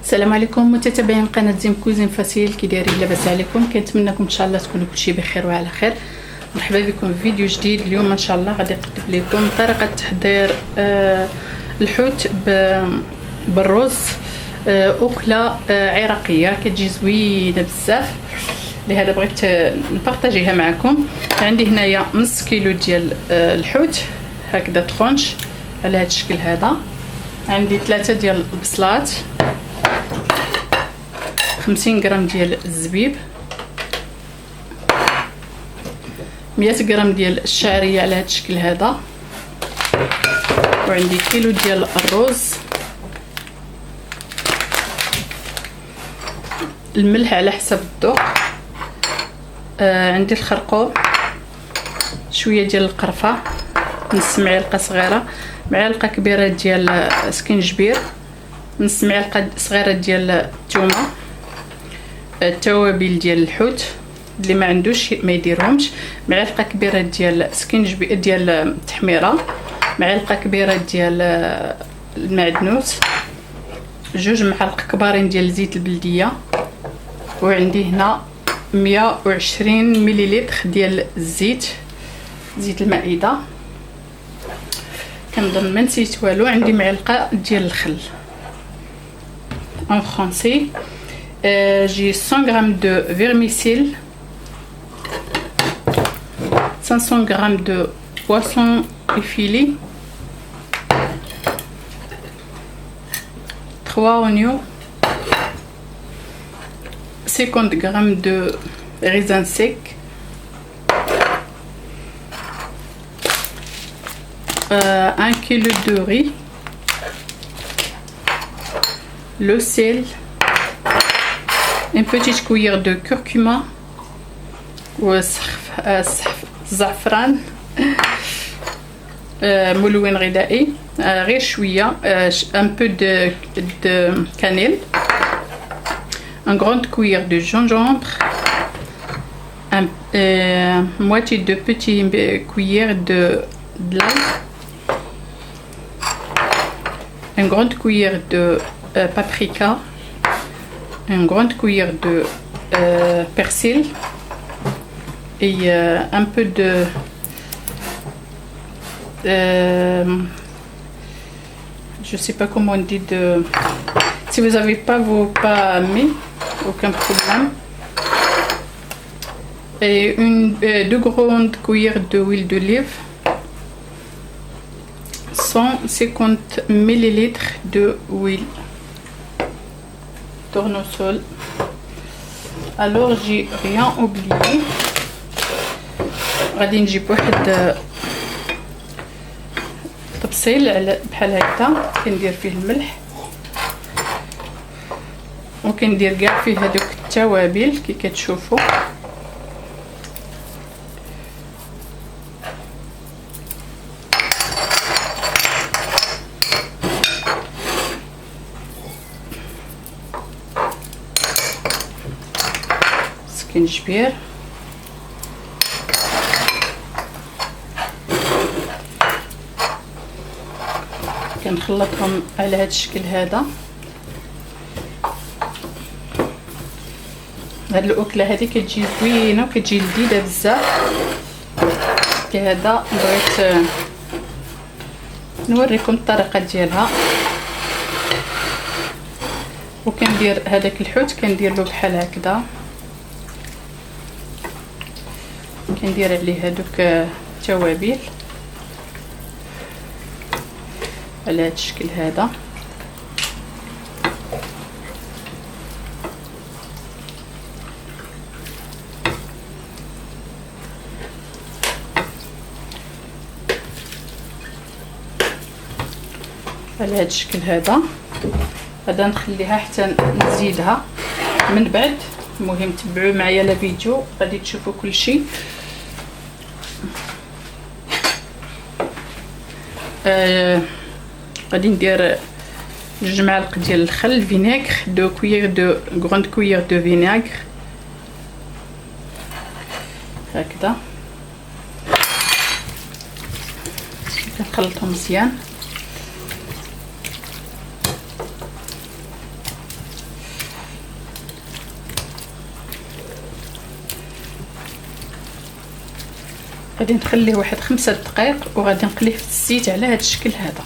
السلام عليكم متتابعين قناه زيم كوزين فاسيل، كي دايرين؟ لاباس عليكم؟ كنتمنىكم ان شاء الله تكونوا كلشي بخير وعلى خير. مرحبا بكم في فيديو جديد. اليوم ان شاء الله غادي نقدم لكم طريقه تحضير الحوت بالرز، اكله عراقيه كتجي زوينه بزاف، لهذا بغيت نبارطاجيها معكم. عندي هنايا نص كيلو ديال الحوت هكذا طرونش على هذا الشكل هذا. عندي 3 ديال البصلات، 50 غرام ديال الزبيب، 100 غرام ديال الشعريه على هذا الشكل هذا، وعندي كيلو ديال الرز، الملح على حسب الذوق، عندي الخرقوم، شويه ديال القرفه، نص معلقه صغيره، معلقه كبيره ديال سكنجبير، نص معلقه صغيره ديال الثومه، التوابل ديال الحوت اللي ما عندوش ما يديرهمش، معلقه كبيره ديال سكنجبير ديال التحميره، معلقه كبيره ديال المعدنوس، 2 معالق كبارين ديال زيت البلديه، وعندي هنا 120 مليلتر ديال الزيت، زيت المائده. كنظن ما نسيت والو. عندي معلقه ديال الخل. en français j'ai 100 g de vermicelle, 500 g de poisson effilé, 3 oignons, 50 g de raisins secs, 1 kg de riz, le sel, une petite cuillère de curcuma ou zafran, ملون غذائي غير شويه، un peu de cannelle, une grande cuillère de gingembre, moitié de petite cuillère de l'ail, une grande cuillère de paprika, une grande cuillère de persil et un peu de je sais pas comment on dit, de si vous n'avez pas vos pas mis, aucun problème, et 2 grandes cuillères d'huile d'olive, 150 ml d'huile tournesol. Alors j'ai rien oublié. غادي نجيب واحد طبسيل بحال هكا، كندير فيه الملح وكندير كاع فيه هذوك التوابل كي كتشوفوا. سكنجبير، كنخلطهم على هذا الشكل هذا. هاد الاكله هذه كتجي زوينه وكتجي لذيذه بزاف، لهذا بغيت نوريكم الطريقه ديالها. وكندير هذاك الحوت كندير له بحال هكذا، كندير عليه هذوك التوابل على هذا الشكل هذا. على هذا الشكل هذا غادا نخليها حتى نزيدها من بعد. المهم تبعوا معايا لا فيديو غادي تشوفوا كل شيء. غادي ندير 2 معالق ديال الخل، فينيغر، 2 كويير دو غروند كويير دو فينيغر هكذا. كنخلطهم مزيان. غادي نخليه واحد 5 دقائق وغادي نقليه في الزيت على هذا الشكل هذا.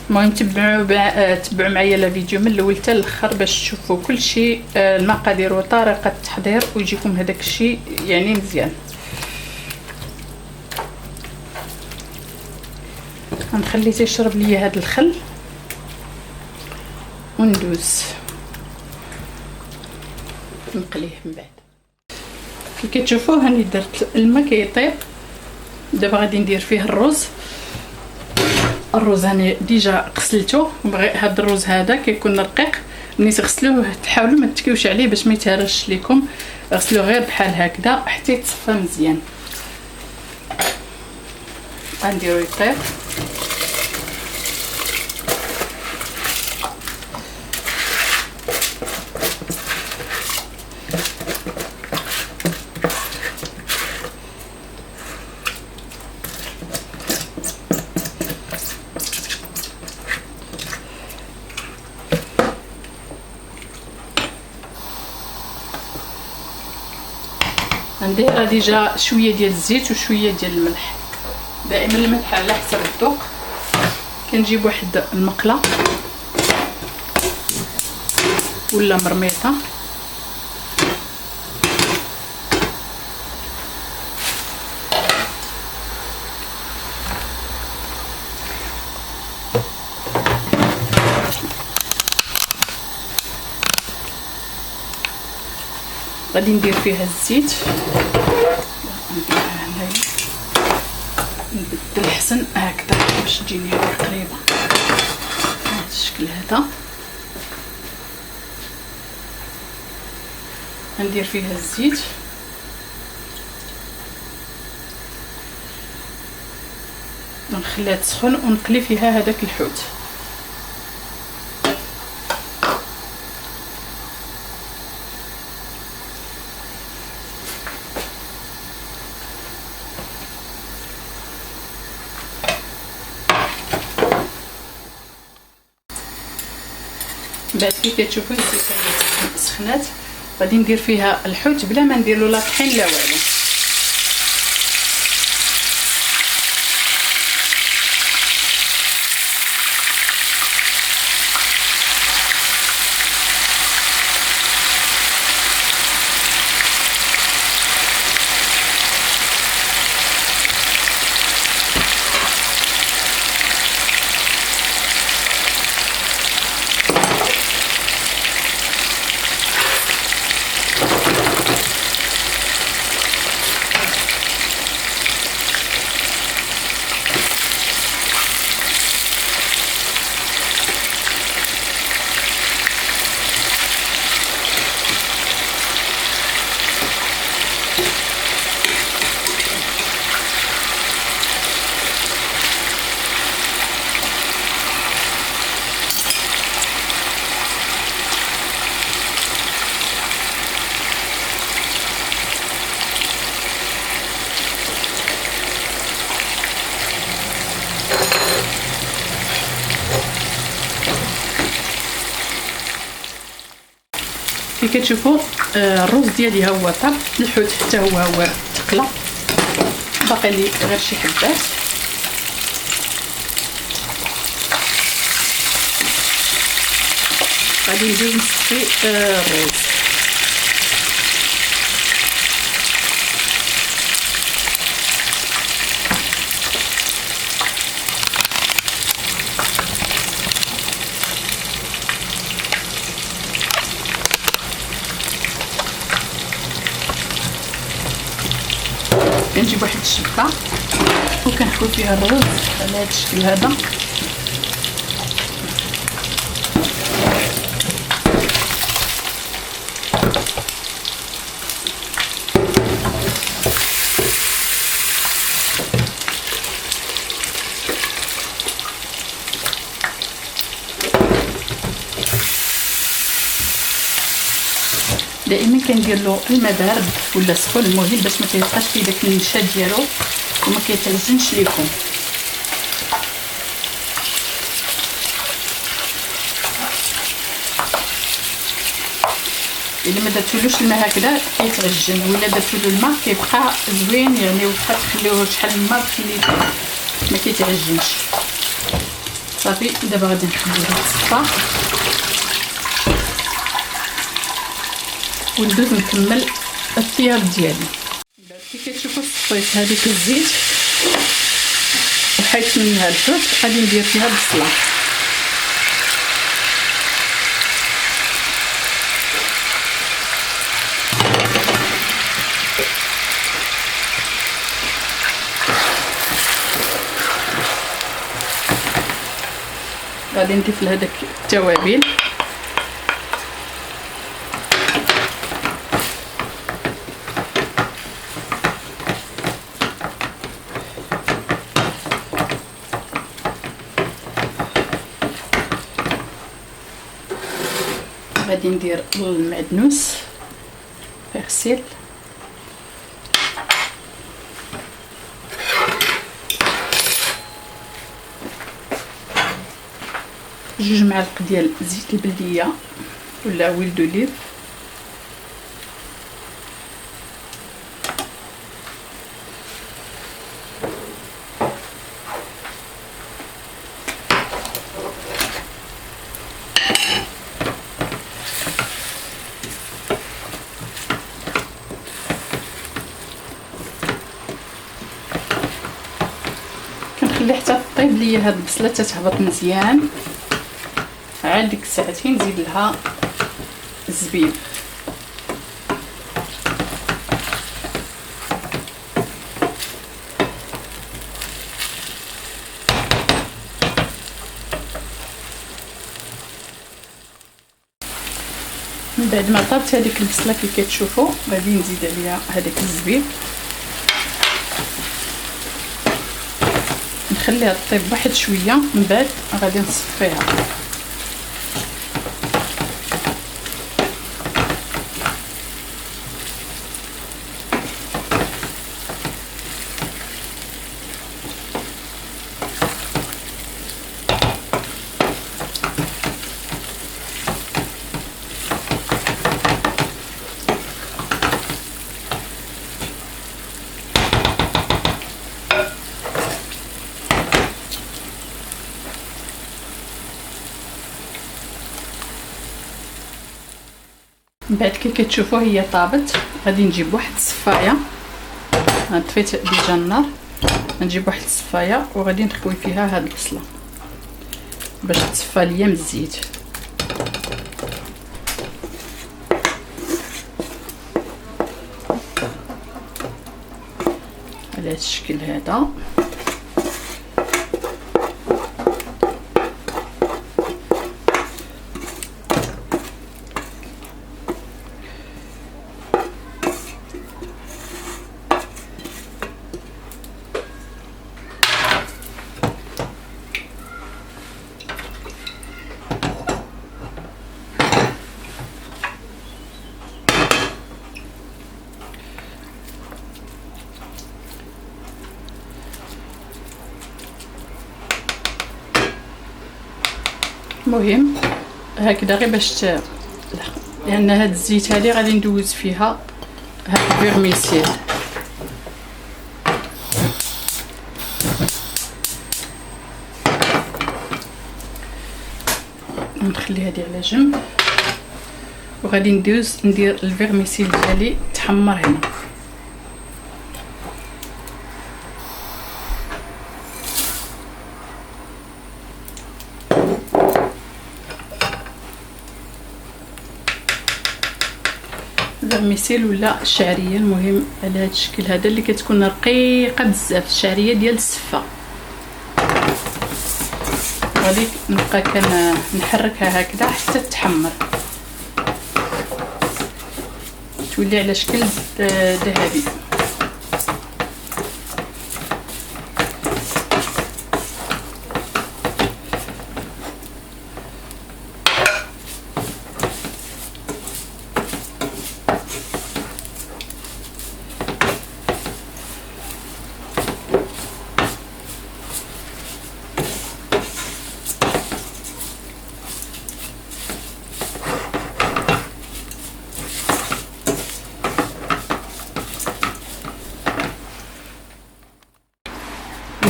المهم تبعوا معايا لا فيديو من الاول حتى الاخر باش تشوفوا كل شيء، المقادير وطريقه التحضير، ويجيكم هذاك الشيء يعني مزيان. غنخليه تيشرب ليا هذا الخل وندوز نقليه من بعد. كي كتشوفوا هاني درت الماء كيطيب. دابا غادي ندير فيه الرز. هاني ديجا غسلته. هذا الرز هذا كيكون رقيق، ملي تغسلوه تحاولوا ما تكيوش عليه باش ما يتهرش لكم، غسلوه غير بحال هكذا حتى يتصفى مزيان. غنديرو يطيب. ندير ديجا شويه ديال الزيت وشويه ديال الملح. دائما الملح على حسب الذوق. كنجيب واحد المقله ولا مرميطه غادي ندير فيها الزيت، نبدل حسن هكذا باش تجيني قريبه بهذا الشكل هذا. ندير فيها الزيت ونخليها تسخن ونقلي فيها هذاك الحوت. بعد كي كتشوفوا الزيت سخنات غادي ندير فيها الحوت بلا ما ندير له لا طحين لا والو. كي كتشوفوا الرز ديالي ها هو طاب، الحوت حتى هو تقلى، باقي لي غير شي حبات. غادي ندير نصفي الرز. كنجيب واحد الشبكه وكنحوي فيها الرز على هذا الشكل هذا. دائما كندير له الماء بارد ولا سخون، المهم باش ما كيبقاش فيه داك النشا ديالو وما كيتعجنش ليكم. الا ما درتولوش الماء هكذا كيتعجن، ولا درتولو الماء كيبقى زوين يعني، وبقى تخليوه شحال من ماء خليتو ما كيتعجنش. صافي دابا غادي نخليوه تصفى وندوز نكمل الطياب ديالي. كي كتشوفوا صفيت هذيك الزيت وحيت منها الحوت، غادي ندير فيها البصله. غادي نضيف لهذاك التوابل، غادي ندير المعدنوس بيرسيل، جوج معالق ديال زيت البلديه ولا ويل دوليف، كنخلي حتى طيب ليا هاد البصله تتهبط مزيان. عاد ديك الساعتين نزيد لها الزبيب، من بعد ما طابت هذيك البصله كي كتشوفوا غادي نزيد عليها هذاك الزبيب، نخليها طيب واحد شويه، من بعد غادي نصفيها. من بعد كي كتشوفوا هي طابت، غادي نجيب واحد الصفايه، طفيت ديجا النار، نجيب واحد الصفايه وغادي نخوي فيها هاد البصله باش تصفى ليا من الزيت. على هاد الشكل هذا. المهم هكذا غير باش لان هاد الزيت هذه غادي ندوز فيها هاد الفيرميسيل. نخلي هذه على جنب وغادي ندير الفيرميسيل ديالي تحمر هنا. الفيرميسيل ولا الشعريه، المهم على هذا الشكل هذا اللي كتكون رقيقه بزاف، الشعريه ديال السفه. غادي نبقى كنحركها هكذا حتى تحمر، تولي على شكل ذهبي.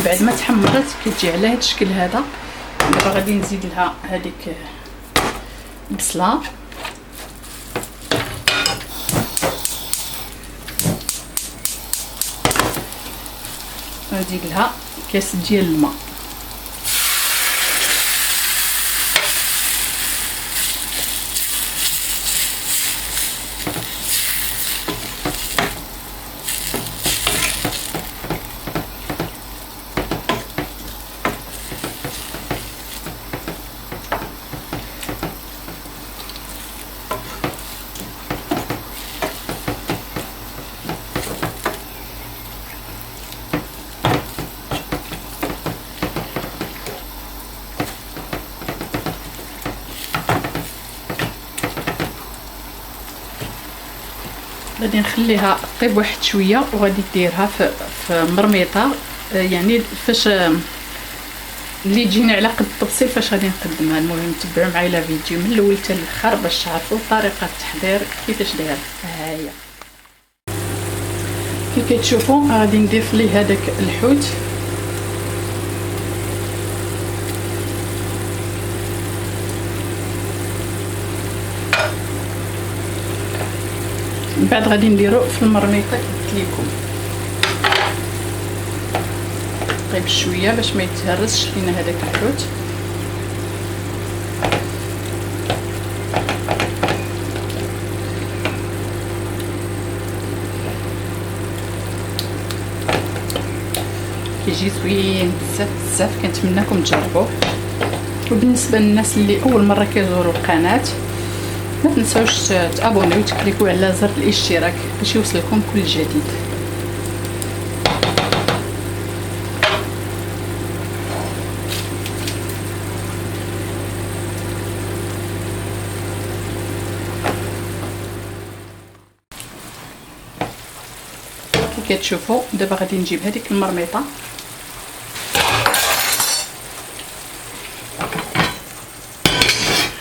بعد ما تحمرت كتجي على هذا الشكل هذا. دابا غادي نزيد لها هذيك البصله، نزيد لها كاس ديال الماء. غادي نخليها طيب واحد شويه، وغادي ديرها في مرميطه، يعني فاش اللي تجيني على قد التبصيل فاش غادي نقدمها. المهم تبعوا معايا لا فيديو من الاول حتى الاخر باش تعرفوا طريقه التحضير كيفاش دايره. ها هي كي كتشوفوا غادي نضيف ليه هذاك الحوت، من بعد غادي نديرو في المرميطه قلت لكم طيب شويه باش ما يتهرسش فينا هذاك الحوت. كيجي زوين بزاف بزاف، كنتمنىكم تجربوه. وبالنسبه للناس اللي اول مره كيزوروا القناه ما تنساوش تابونيو وتكليكوا على زر الاشتراك باش يوصلكم كل جديد. كي كتشوفوا دابا غادي نجيب هذيك المرميطه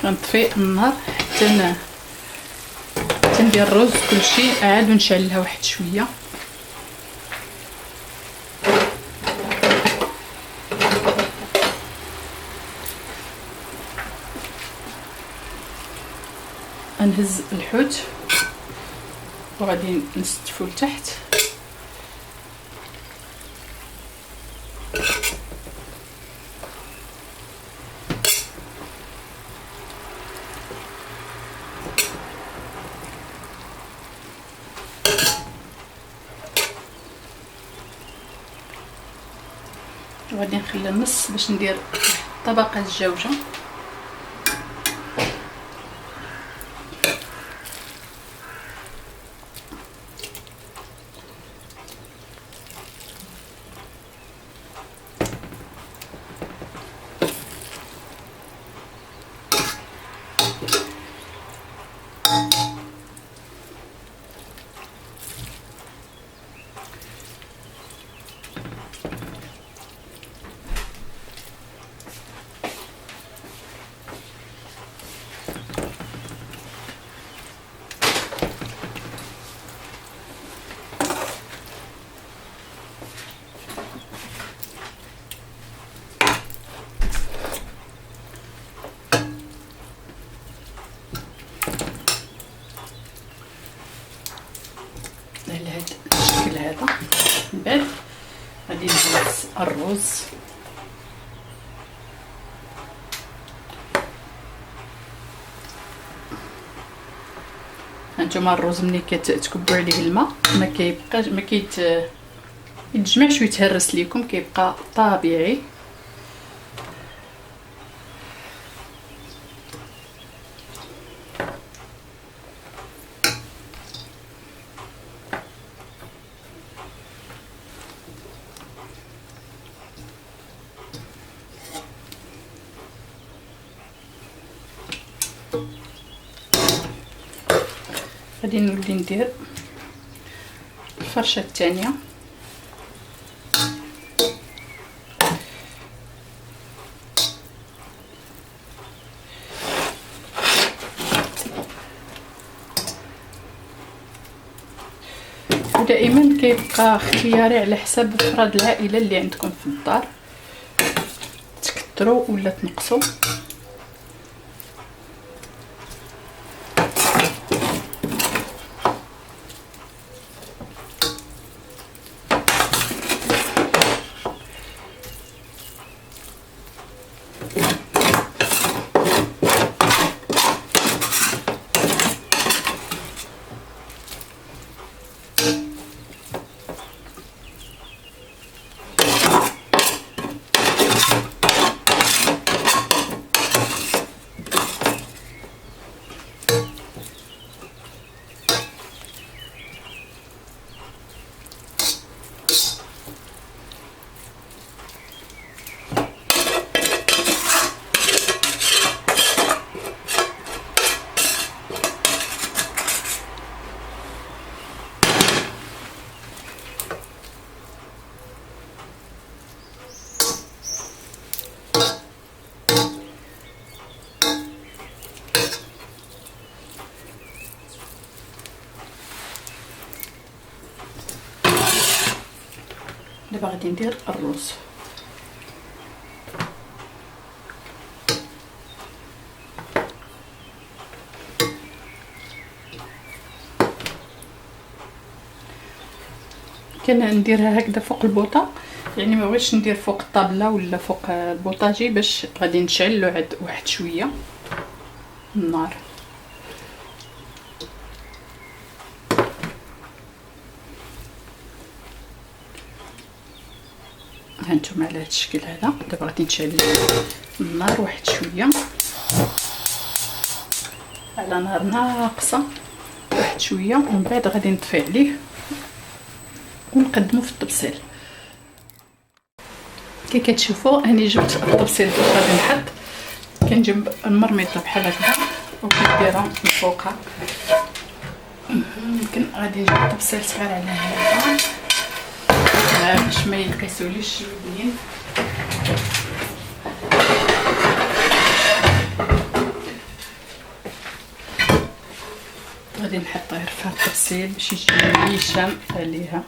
غنطفي النار حتى ندير الرز كلشي، عاد ونشعل لها واحد شويه. نهز الحوت وغادي نستفو لتحت. وغادي نخلي النص باش ندير طبقه الجوجه. على هذا الشكل هذا. من بعد غادي نجلس الرز، هانتوما الرز ملي كتكبوا عليه الماء ما كيبقاش ما يتجمعش ويتهرس ليكم، كيبقى طبيعي. غادي نولي ندير الفرشه الثانيه. ودائما كيبقى اختياري على حسب افراد العائله اللي عندكم في الدار، تكثروا ولا تنقصوا. دابا غادي ندير الرز. نديرها هكذا فوق البوطه، يعني ما بغيتش ندير فوق الطابله ولا فوق البوطاجي، باش غادي نشعلو عاد واحد شويه النار. هانتوما على هذا الشكل هذا. دابا غادي نشعل النار واحد شويه على نار ناقصه واحد شويه، ومن بعد غادي نطفي عليه ونقدمو في الطبسيل. كي كتشوفوا اني جبت الطبسيل باش غادي نحط، كنجيب المرميطه بحال هكذا وكنديرها من فوقها. يمكن غادي نجيب الطبسيل صغير على هذا باش ما ينقسوليش اليدين. غادي نحط غير فيها الطبسيل باش يجي نيشان عليها.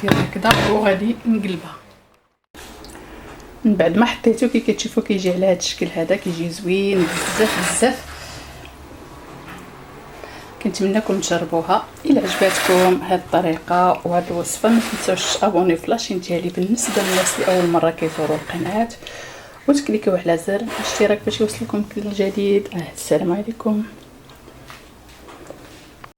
ندير هكذا وغادي نقلبها. من بعد ما حطيته كي كتشوفوا كيجي على هذا الشكل هذا، كيجي زوين بزاف بزاف. كنتمنىكم تجربوها. الى عجبتكم هذه الطريقه وهذه الوصفه ما تنساوش تابونيو في لاشين ديالي بالنسبه للناس اللي اول مره كيزوروا القناه، وتكليكيو على زر الاشتراك باش يوصلكم كل جديد. السلام عليكم.